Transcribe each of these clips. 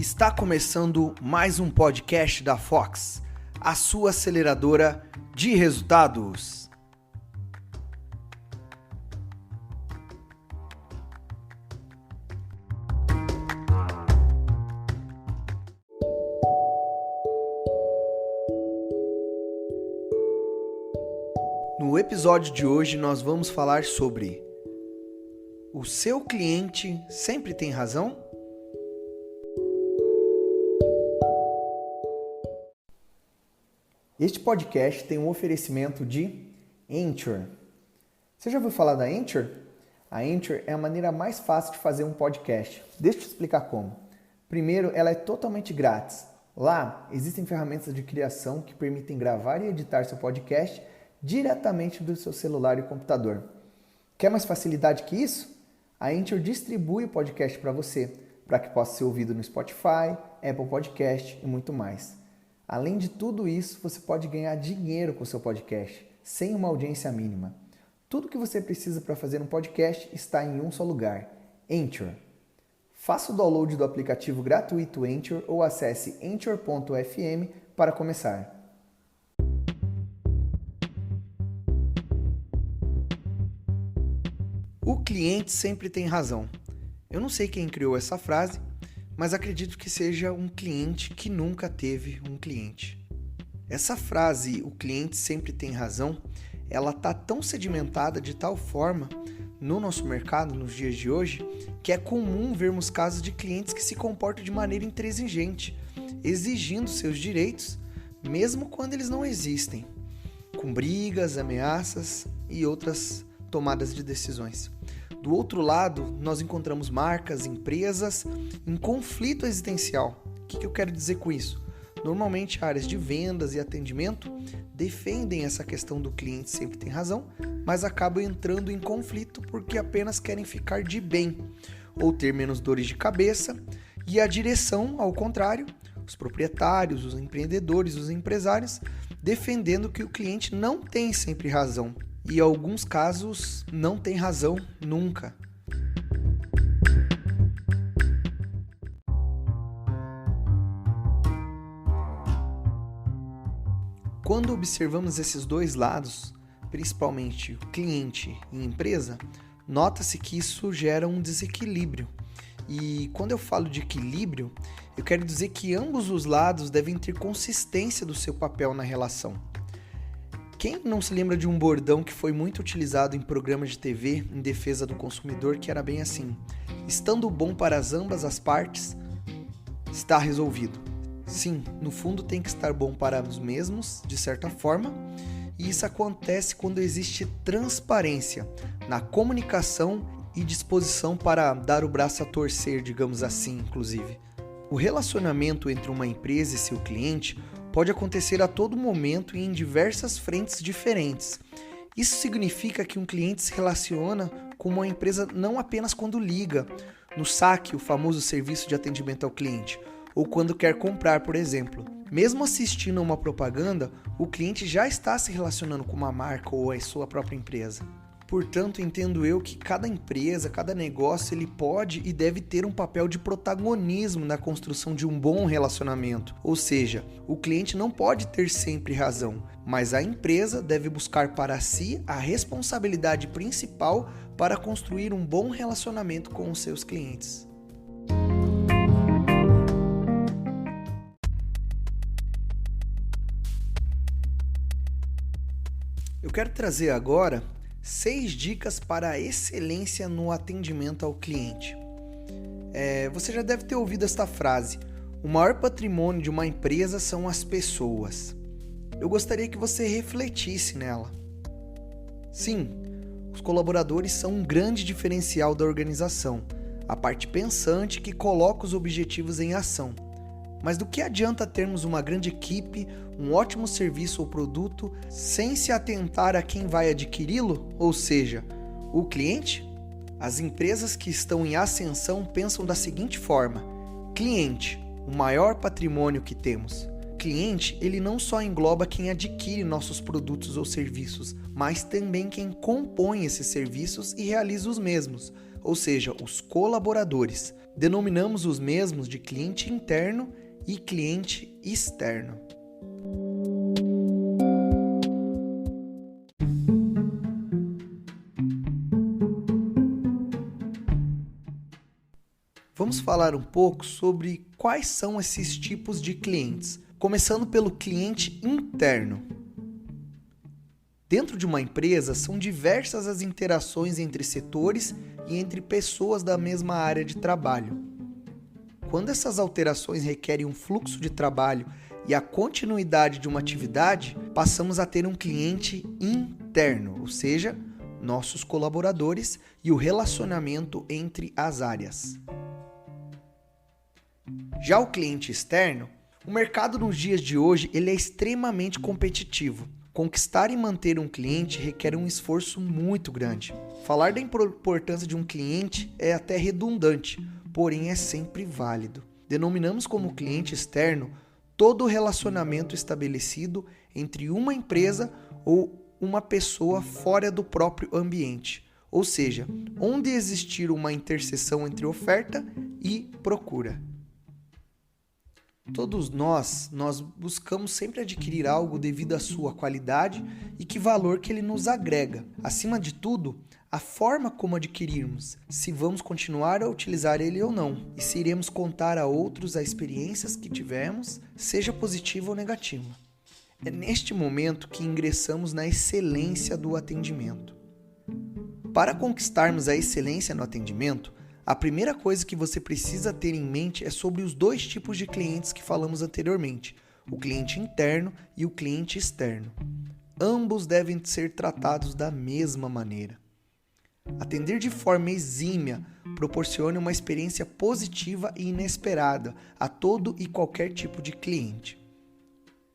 Está começando mais um podcast da Fox, a sua aceleradora de resultados. No episódio de hoje nós vamos falar sobre: o seu cliente sempre tem razão? Este podcast tem um oferecimento de Anchor. Você já ouviu falar da Anchor? A Anchor é a maneira mais fácil de fazer um podcast. Deixa eu te explicar como. Primeiro, ela é totalmente grátis. Lá, existem ferramentas de criação que permitem gravar e editar seu podcast diretamente do seu celular e computador. Quer mais facilidade que isso? A Anchor distribui o podcast para você, para que possa ser ouvido no Spotify, Apple Podcast e muito mais. Além de tudo isso, você pode ganhar dinheiro com o seu podcast, sem uma audiência mínima. Tudo que você precisa para fazer um podcast está em um só lugar: Anchor. Faça o download do aplicativo gratuito Anchor ou acesse anchor.fm para começar. O cliente sempre tem razão. Eu não sei quem criou essa frase, mas acredito que seja um cliente que nunca teve um cliente. Essa frase, o cliente sempre tem razão, ela está tão sedimentada de tal forma no nosso mercado, nos dias de hoje, que é comum vermos casos de clientes que se comportam de maneira intransigente, exigindo seus direitos, mesmo quando eles não existem, com brigas, ameaças e outras tomadas de decisões. Do outro lado, nós encontramos marcas, empresas em conflito existencial. O que eu quero dizer com isso? Normalmente, áreas de vendas e atendimento defendem essa questão do cliente sempre tem razão, mas acabam entrando em conflito porque apenas querem ficar de bem ou ter menos dores de cabeça, e a direção, ao contrário, os proprietários, os empreendedores, os empresários, defendendo que o cliente não tem sempre razão. E em alguns casos não tem razão nunca. Quando observamos esses dois lados, principalmente o cliente e empresa, nota-se que isso gera um desequilíbrio. E quando eu falo de equilíbrio, eu quero dizer que ambos os lados devem ter consistência do seu papel na relação. Quem não se lembra de um bordão que foi muito utilizado em programas de TV em defesa do consumidor, que era bem assim: estando bom para ambas as partes, está resolvido. Sim, no fundo tem que estar bom para os mesmos, de certa forma, e isso acontece quando existe transparência na comunicação e disposição para dar o braço a torcer, digamos assim, inclusive. O relacionamento entre uma empresa e seu cliente pode acontecer a todo momento e em diversas frentes diferentes. Isso significa que um cliente se relaciona com uma empresa não apenas quando liga, no saque, o famoso serviço de atendimento ao cliente, ou quando quer comprar, por exemplo. Mesmo assistindo a uma propaganda, o cliente já está se relacionando com uma marca ou a sua própria empresa. Portanto, entendo eu que cada empresa, cada negócio, ele pode e deve ter um papel de protagonismo na construção de um bom relacionamento. Ou seja, o cliente não pode ter sempre razão, mas a empresa deve buscar para si a responsabilidade principal para construir um bom relacionamento com os seus clientes. Eu quero trazer agora 6 dicas para a excelência no atendimento ao cliente. Você já deve ter ouvido esta frase: o maior patrimônio de uma empresa são as pessoas. Eu gostaria que você refletisse nela. Sim, os colaboradores são um grande diferencial da organização, a parte pensante que coloca os objetivos em ação. Mas do que adianta termos uma grande equipe, um ótimo serviço ou produto, sem se atentar a quem vai adquiri-lo, ou seja, o cliente? As empresas que estão em ascensão pensam da seguinte forma: cliente, o maior patrimônio que temos. cliente, ele não só engloba quem adquire nossos produtos ou serviços, mas também quem compõe esses serviços e realiza os mesmos, ou seja, os colaboradores. Denominamos os mesmos de cliente interno e cliente externo. Vamos falar um pouco sobre quais são esses tipos de clientes, começando pelo cliente interno. Dentro de uma empresa, são diversas as interações entre setores e entre pessoas da mesma área de trabalho. Quando essas alterações requerem um fluxo de trabalho e a continuidade de uma atividade, passamos a ter um cliente interno, ou seja, nossos colaboradores e o relacionamento entre as áreas. Já o cliente externo, o mercado nos dias de hoje ele é extremamente competitivo. Conquistar e manter um cliente requer um esforço muito grande. Falar da importância de um cliente é até redundante, porém é sempre válido. Denominamos como cliente externo todo o relacionamento estabelecido entre uma empresa ou uma pessoa fora do próprio ambiente, ou seja, onde existir uma interseção entre oferta e procura. Todos nós buscamos sempre adquirir algo devido à sua qualidade e que valor que ele nos agrega. Acima de tudo, a forma como adquirirmos, se vamos continuar a utilizar ele ou não, e se iremos contar a outros as experiências que tivemos, seja positiva ou negativa. É neste momento que ingressamos na excelência do atendimento. Para conquistarmos a excelência no atendimento, a primeira coisa que você precisa ter em mente é sobre os dois tipos de clientes que falamos anteriormente, o cliente interno e o cliente externo. Ambos devem ser tratados da mesma maneira. Atender de forma exímia proporciona uma experiência positiva e inesperada a todo e qualquer tipo de cliente.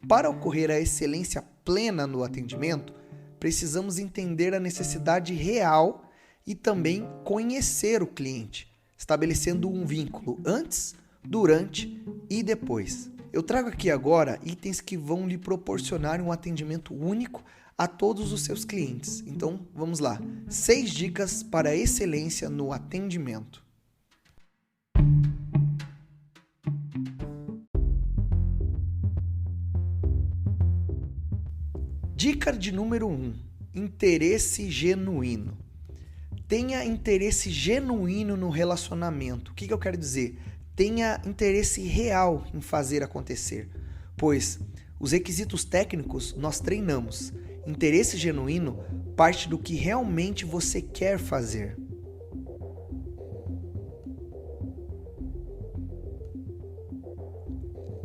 Para ocorrer a excelência plena no atendimento, precisamos entender a necessidade real e também conhecer o cliente, estabelecendo um vínculo antes, durante e depois. Eu trago aqui agora itens que vão lhe proporcionar um atendimento único a todos os seus clientes. Então, vamos lá. 6 dicas para a excelência no atendimento. Dica de número 1. Interesse genuíno. Tenha interesse genuíno no relacionamento. O que eu quero dizer? Tenha interesse real em fazer acontecer, pois os requisitos técnicos nós treinamos. Interesse genuíno parte do que realmente você quer fazer.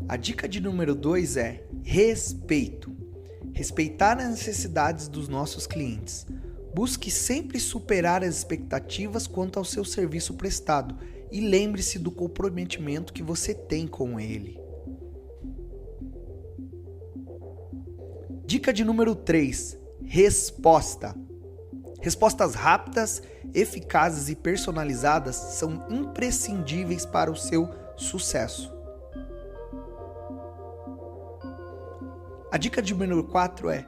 A dica de número 2 é respeito. Respeitar as necessidades dos nossos clientes. Busque sempre superar as expectativas quanto ao seu serviço prestado e lembre-se do comprometimento que você tem com ele. Dica de número 3. Resposta. Respostas rápidas, eficazes e personalizadas são imprescindíveis para o seu sucesso. A dica de número 4 é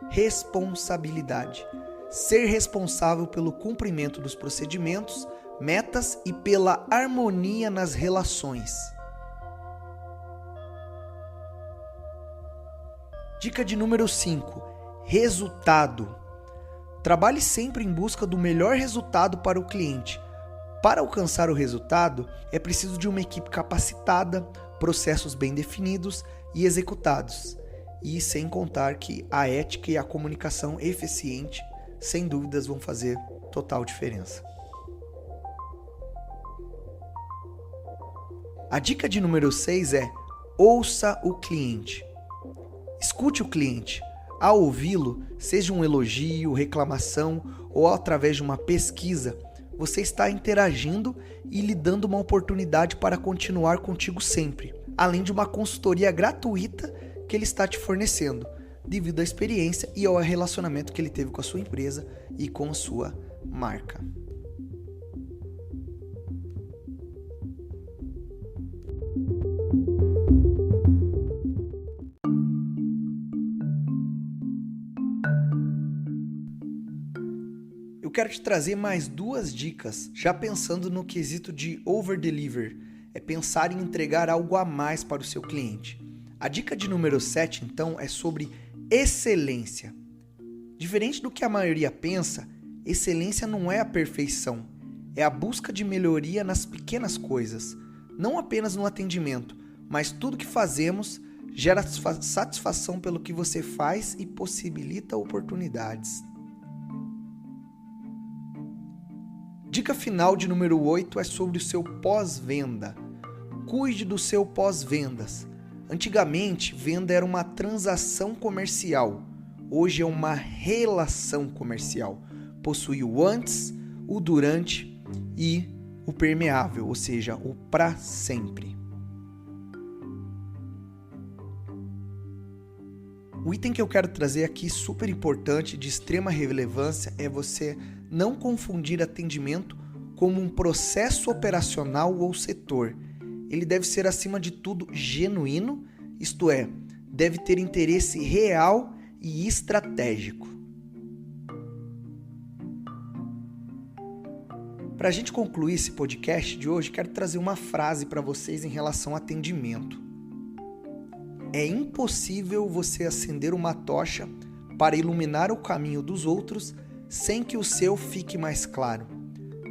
responsabilidade. Ser responsável pelo cumprimento dos procedimentos, metas e pela harmonia nas relações. Dica de número 5. Resultado. Trabalhe sempre em busca do melhor resultado para o cliente. Para alcançar o resultado, é preciso de uma equipe capacitada, processos bem definidos e executados. E sem contar que a ética e a comunicação eficiente sem dúvidas vão fazer total diferença. A dica de número 6 é ouça o cliente. Escute o cliente. Ao ouvi-lo, seja um elogio, reclamação ou através de uma pesquisa, você está interagindo e lhe dando uma oportunidade para continuar contigo sempre, além de uma consultoria gratuita que ele está te fornecendo, devido à experiência e ao relacionamento que ele teve com a sua empresa e com a sua marca. quero te trazer mais 2 dicas, já pensando no quesito de over-deliver, é pensar em entregar algo a mais para o seu cliente. A dica de número 7, então, é sobre excelência. Diferente do que a maioria pensa, excelência não é a perfeição, é a busca de melhoria nas pequenas coisas, não apenas no atendimento, mas tudo que fazemos gera satisfação pelo que você faz e possibilita oportunidades. Dica final de número 8 é sobre o seu pós-venda. Cuide do seu pós-vendas. Antigamente, venda era uma transação comercial. Hoje é uma relação comercial. Possui o antes, o durante e o permeável, ou seja, o para sempre. O item que eu quero trazer aqui, super importante, de extrema relevância, é você não confundir atendimento como um processo operacional ou setor. Ele deve ser, acima de tudo, genuíno, isto é, deve ter interesse real e estratégico. Para a gente concluir esse podcast de hoje, quero trazer uma frase para vocês em relação ao atendimento. É impossível você acender uma tocha para iluminar o caminho dos outros sem que o seu fique mais claro.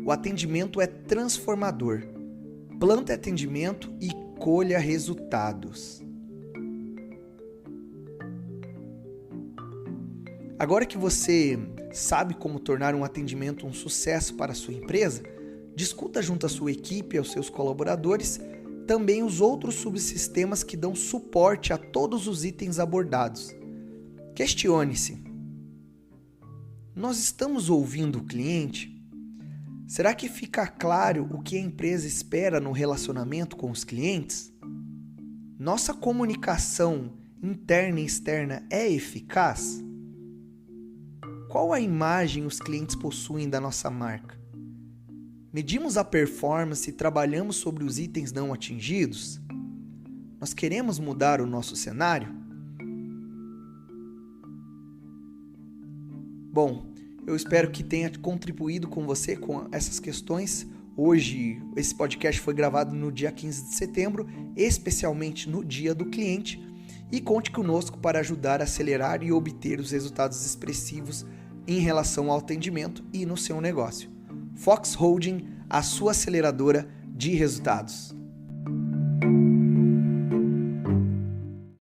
O atendimento é transformador. Plante atendimento e colha resultados. Agora que você sabe como tornar um atendimento um sucesso para a sua empresa, discuta junto à sua equipe e aos seus colaboradores também os outros subsistemas que dão suporte a todos os itens abordados. Questione-se: nós estamos ouvindo o cliente? Será que fica claro o que a empresa espera no relacionamento com os clientes? Nossa comunicação interna e externa é eficaz? Qual a imagem os clientes possuem da nossa marca? Medimos a performance e trabalhamos sobre os itens não atingidos? Nós queremos mudar o nosso cenário? Bom, eu espero que tenha contribuído com você com essas questões. Hoje, esse podcast foi gravado no dia 15 de setembro, especialmente no Dia do Cliente, e conte conosco para ajudar a acelerar e obter os resultados expressivos em relação ao atendimento e no seu negócio. Fox Holding, a sua aceleradora de resultados.